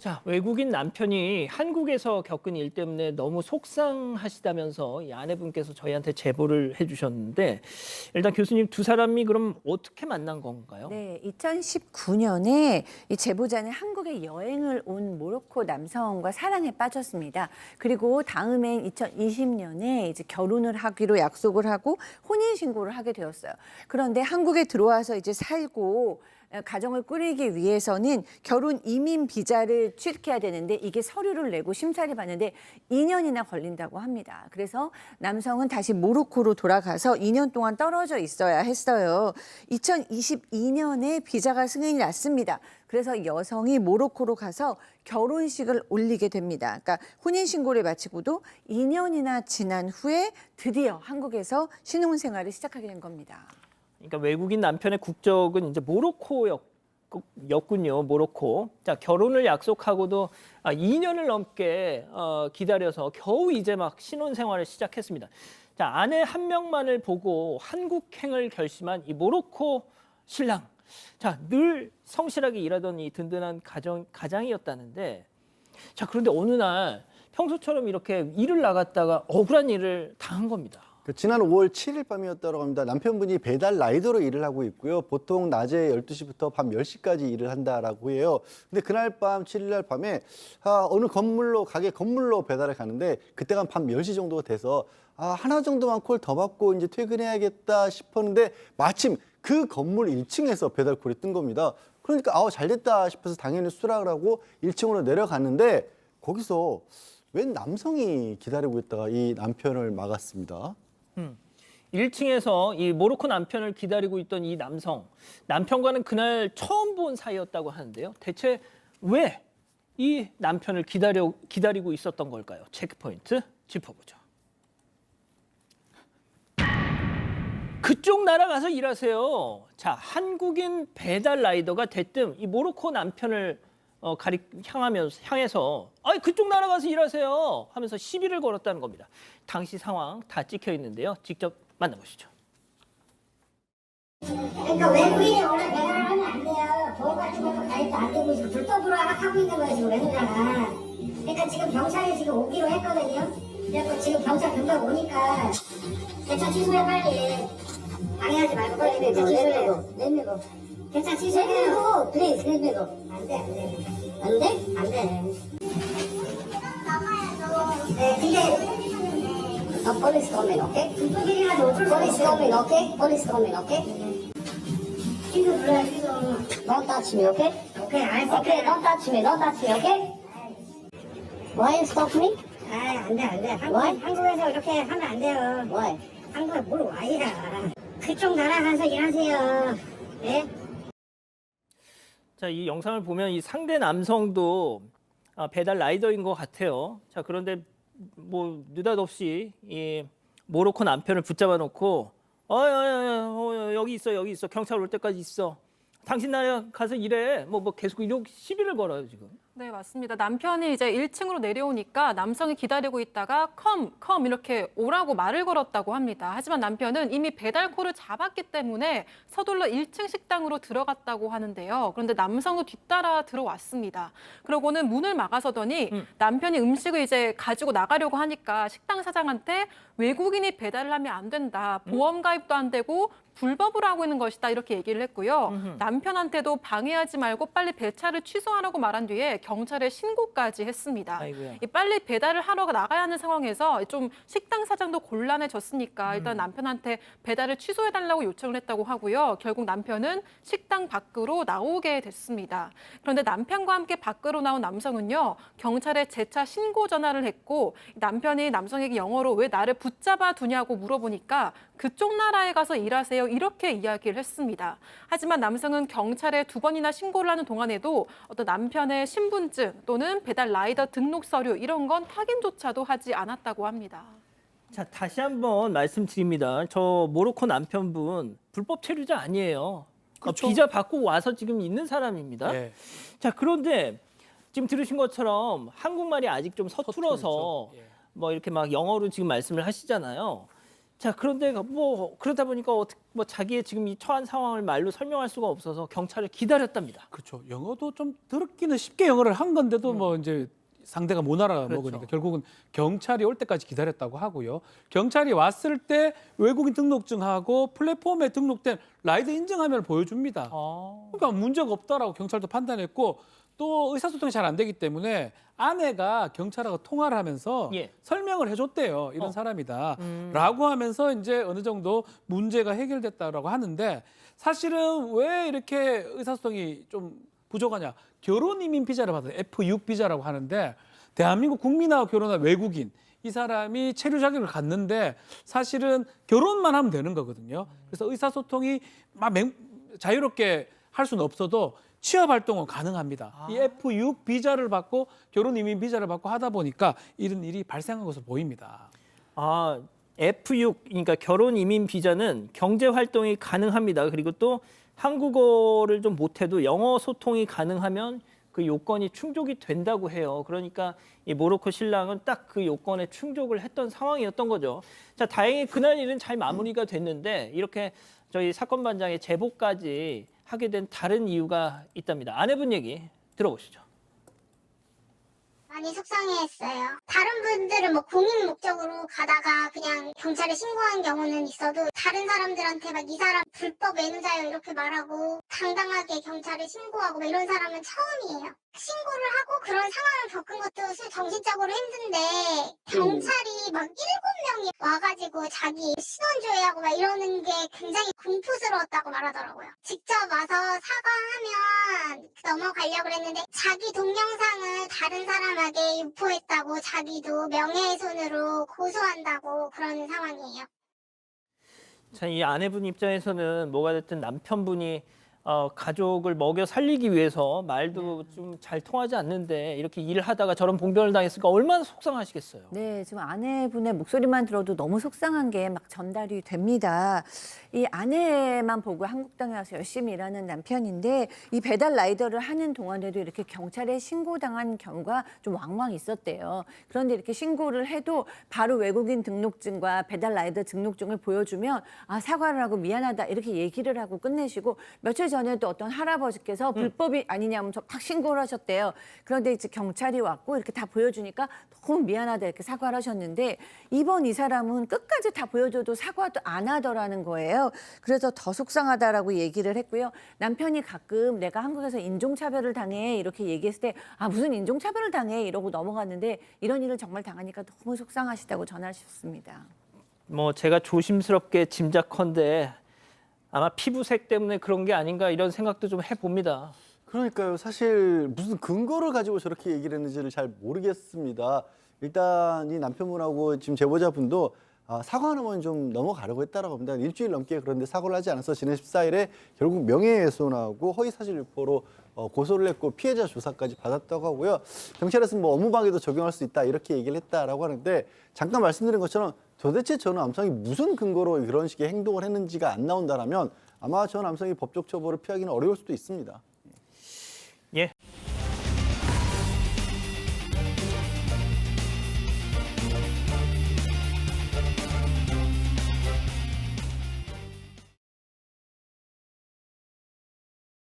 자, 외국인 남편이 한국에서 겪은 일 때문에 너무 속상하시다면서 이 아내분께서 저희한테 제보를 해주셨는데 일단 교수님 두 사람이 그럼 어떻게 만난 건가요? 네, 2019년에 이 제보자는 한국에 여행을 온 모로코 남성과 사랑에 빠졌습니다. 그리고 다음엔 2020년에 이제 결혼을 하기로 약속을 하고 혼인 신고를 하게 되었어요. 그런데 한국에 들어와서 이제 살고 가정을 꾸리기 위해서는 결혼 이민 비자를 취득해야 되는데 이게 서류를 내고 심사를 받는데 2년이나 걸린다고 합니다. 그래서 남성은 다시 모로코로 돌아가서 2년 동안 떨어져 있어야 했어요. 2022년에 비자가 승인이 났습니다. 그래서 여성이 모로코로 가서 결혼식을 올리게 됩니다. 그러니까 혼인신고를 마치고도 2년이나 지난 후에 드디어 한국에서 신혼생활을 시작하게 된 겁니다. 그러니까 외국인 남편의 국적은 이제 모로코였군요. 모로코. 자, 결혼을 약속하고도 2년을 넘게 기다려서 겨우 이제 막 신혼생활을 시작했습니다. 자, 아내 한 명만을 보고 한국행을 결심한 이 모로코 신랑. 자, 늘 성실하게 일하던 이 든든한 가장이었다는데, 자, 그런데 어느 날 평소처럼 이렇게 일을 나갔다가 억울한 일을 당한 겁니다. 지난 5월 7일 밤이었다고 합니다. 남편분이 배달 라이더로 일을 하고 있고요. 보통 낮에 12시부터 밤 10시까지 일을 한다라고 해요. 근데 그날 밤 7일 날 밤에 어느 가게 건물로 배달을 가는데 그때가 밤 10시 정도가 돼서 하나 정도만 콜 더 받고 이제 퇴근해야겠다 싶었는데 마침 그 건물 1층에서 배달 콜이 뜬 겁니다. 그러니까 잘 됐다 싶어서 당연히 수락을 하고 1층으로 내려갔는데 거기서 웬 남성이 기다리고 있다가 이 남편을 막았습니다. 1층에서 이 모로코 남편을 기다리고 있던 이 남편과는 그날 처음 본 사이였다고 하는데요. 대체 왜 이 남편을 기다리고 있었던 걸까요? 체크포인트 짚어보죠. 그쪽 나라 가서 일하세요. 자, 한국인 배달 라이더가 대뜸 이 모로코 남편을 향해서 그쪽 나라 가서 일하세요 하면서 시비를 걸었다는 겁니다. 당시 상황 다 찍혀 있는데요. 직접 만나보시죠. 그러니까 외국인이 원래 배달을 하면 안 돼요. 보험 같은 것도 가입도 안 되고 있고 불법으로 하고 있는 거예요 지금 외국인가. 그러니까 지금 경찰이 지금 오기로 했거든요. 그래서 지금 경찰 금방 오니까 대차 취소해 빨리. 방해하지 말고 빨리 대차 취소해요. 내밀고. 대차 취소해요. 플리즈 내밀고. 안 돼. 안 돼? 안 돼. 네, 근데 police coming, okay? 불법이라도 어쩔 수 없어. Police coming, okay? Police coming, okay? 취소 불러야 취소. Don't touch me, okay? 오케이, 알았어. Okay, don't touch me, don't touch me, okay? Why you stop me? 안 돼. 한국에서 이렇게 하면 안 돼요. Why? 한국에 뭘 와이야. 그쪽 나라 가서 일하세요. 예? 자, 이 영상을 보면 이 상대 남성도 배달 라이더인 것 같아요. 자, 그런데 뭐 느닷없이 이 모로코 남편을 붙잡아 놓고 여기 있어 경찰 올 때까지 있어. 당신 나라 가서 일해. 뭐 계속 이렇게 시비를 걸어요 지금. 네, 맞습니다. 남편이 이제 1층으로 내려오니까 남성이 기다리고 있다가 컴 이렇게 오라고 말을 걸었다고 합니다. 하지만 남편은 이미 배달콜을 잡았기 때문에 서둘러 1층 식당으로 들어갔다고 하는데요. 그런데 남성도 뒤따라 들어왔습니다. 그러고는 문을 막아서더니 남편이 음식을 이제 가지고 나가려고 하니까 식당 사장한테 외국인이 배달을 하면 안 된다. 보험 가입도 안 되고 불법으로 하고 있는 것이다 이렇게 얘기를 했고요. 남편한테도 방해하지 말고 빨리 배차를 취소하라고 말한 뒤에 경찰에 신고까지 했습니다. 아이고야. 이 빨리 배달을 하러 나가야 하는 상황에서 좀 식당 사장도 곤란해졌으니까 일단 남편한테 배달을 취소해달라고 요청을 했다고 하고요. 결국 남편은 식당 밖으로 나오게 됐습니다. 그런데 남편과 함께 밖으로 나온 남성은요. 경찰에 재차 신고 전화를 했고 남편이 남성에게 영어로 왜 나를 붙잡아 두냐고 물어보니까 그쪽 나라에 가서 일하세요 이렇게 이야기를 했습니다. 하지만 남성은 경찰에 2번이나 신고를 하는 동안에도 어떤 남편의 신분증 또는 배달 라이더 등록 서류 이런 건 확인조차도 하지 않았다고 합니다. 자, 다시 한번 말씀드립니다. 저 모로코 남편분 불법 체류자 아니에요. 그렇죠. 비자 받고 와서 지금 있는 사람입니다. 네. 자, 그런데 지금 들으신 것처럼 한국말이 아직 좀 서툴어서 서툴죠. 예. 뭐 이렇게 막 영어로 지금 말씀을 하시잖아요. 자, 그런데 뭐 그러다 보니까 어떻게 뭐 자기의 지금 이 처한 상황을 말로 설명할 수가 없어서 경찰을 기다렸답니다. 그렇죠. 영어도 좀 더럽기는 쉽게 영어를 한 건데도 뭐 이제 상대가 못 알아먹으니까 그렇죠. 결국은 경찰이 올 때까지 기다렸다고 하고요. 경찰이 왔을 때 외국인 등록증하고 플랫폼에 등록된 라이드 인증화면을 보여줍니다. 그러니까 문제가 없다라고 경찰도 판단했고 또 의사소통이 잘 안 되기 때문에 아내가 경찰하고 통화를 하면서 예. 설명을 해줬대요. 이런 사람이다. 라고 하면서 이제 어느 정도 문제가 해결됐다라고 하는데 사실은 왜 이렇게 의사소통이 좀 부족하냐. 결혼 이민 비자를 받은 F6 비자라고 하는데 대한민국 국민하고 결혼한 외국인 이 사람이 체류 자격을 갖는데 사실은 결혼만 하면 되는 거거든요. 그래서 의사소통이 막 자유롭게 할 수는 없어도 취업 활동은 가능합니다. 이 F6 비자를 받고 결혼 이민 비자를 받고 하다 보니까 이런 일이 발생한 것으로 보입니다. 아, F6 그러니까 결혼 이민 비자는 경제 활동이 가능합니다. 그리고 또 한국어를 좀 못해도 영어 소통이 가능하면 그 요건이 충족이 된다고 해요. 그러니까 이 모로코 신랑은 딱 그 요건에 충족을 했던 상황이었던 거죠. 자, 다행히 그날 일은 잘 마무리가 됐는데 이렇게 저희 사건 반장의 제보까지 하게 된 다른 이유가 있답니다. 아내분 얘기 들어보시죠. 많이 속상해했어요. 다른 분들은 뭐 공익 목적으로 가다가 그냥 경찰에 신고한 경우는 있어도 다른 사람들한테 막 이 사람 불법 외누자요 이렇게 말하고 당당하게 경찰에 신고하고 막 이런 사람은 처음이에요. 신고를 하고 그런 상황을 겪은 것도 정신적으로 힘든데 경찰이 막 7명이 와가지고 자기 신원 조회하고 막 이러는 게 굉장히 공포스러웠다고 말하더라고요. 직접 와서 사과하면 넘어가려고 했는데 자기 동영상을 다른 사람에게 유포했다고 자기도 명예훼손으로 고소한다고 그런 상황이에요. 자, 이 아내분 입장에서는 뭐가 됐든 남편분이 가족을 먹여 살리기 위해서 말도 좀 잘 통하지 않는데 이렇게 일을 하다가 저런 봉변을 당했으니까 얼마나 속상하시겠어요. 네, 지금 아내분의 목소리만 들어도 너무 속상한 게 막 전달이 됩니다. 이 아내만 보고 한국당에 와서 열심히 일하는 남편인데 이 배달 라이더를 하는 동안에도 이렇게 경찰에 신고당한 경우가 좀 왕왕 있었대요. 그런데 이렇게 신고를 해도 바로 외국인 등록증과 배달 라이더 등록증을 보여주면 아, 사과를 하고 미안하다 이렇게 얘기를 하고 끝내시고 며칠 전에도 어떤 할아버지께서 불법이 아니냐면 막 신고를 하셨대요. 그런데 이제 경찰이 왔고 이렇게 다 보여주니까 너무 미안하다 이렇게 사과를 하셨는데 이번 이 사람은 끝까지 다 보여줘도 사과도 안 하더라는 거예요. 그래서 더 속상하다라고 얘기를 했고요. 남편이 가끔 내가 한국에서 인종차별을 당해 이렇게 얘기했을 때 아 무슨 인종차별을 당해 이러고 넘어갔는데 이런 일을 정말 당하니까 너무 속상하시다고 전하셨습니다. 뭐 제가 조심스럽게 짐작컨대 아마 피부색 때문에 그런 게 아닌가 이런 생각도 좀 해봅니다. 그러니까요. 사실 무슨 근거를 가지고 저렇게 얘기를 했는지를 잘 모르겠습니다. 일단 이 남편분하고 지금 제보자분도 사과하면 좀 넘어가려고 했다라고 합니다. 일주일 넘게 그런데 사과를 하지 않아서 지난 14일에 결국 명예훼손하고 허위사실 유포로 고소를 했고 피해자 조사까지 받았다고 하고요. 경찰에서는 뭐 업무방해도 적용할 수 있다 이렇게 얘기를 했다라고 하는데 잠깐 말씀드린 것처럼 도대체 저 남성이 무슨 근거로 그런 식의 행동을 했는지가 안 나온다라면 아마 저 남성이 법적 처벌을 피하기는 어려울 수도 있습니다.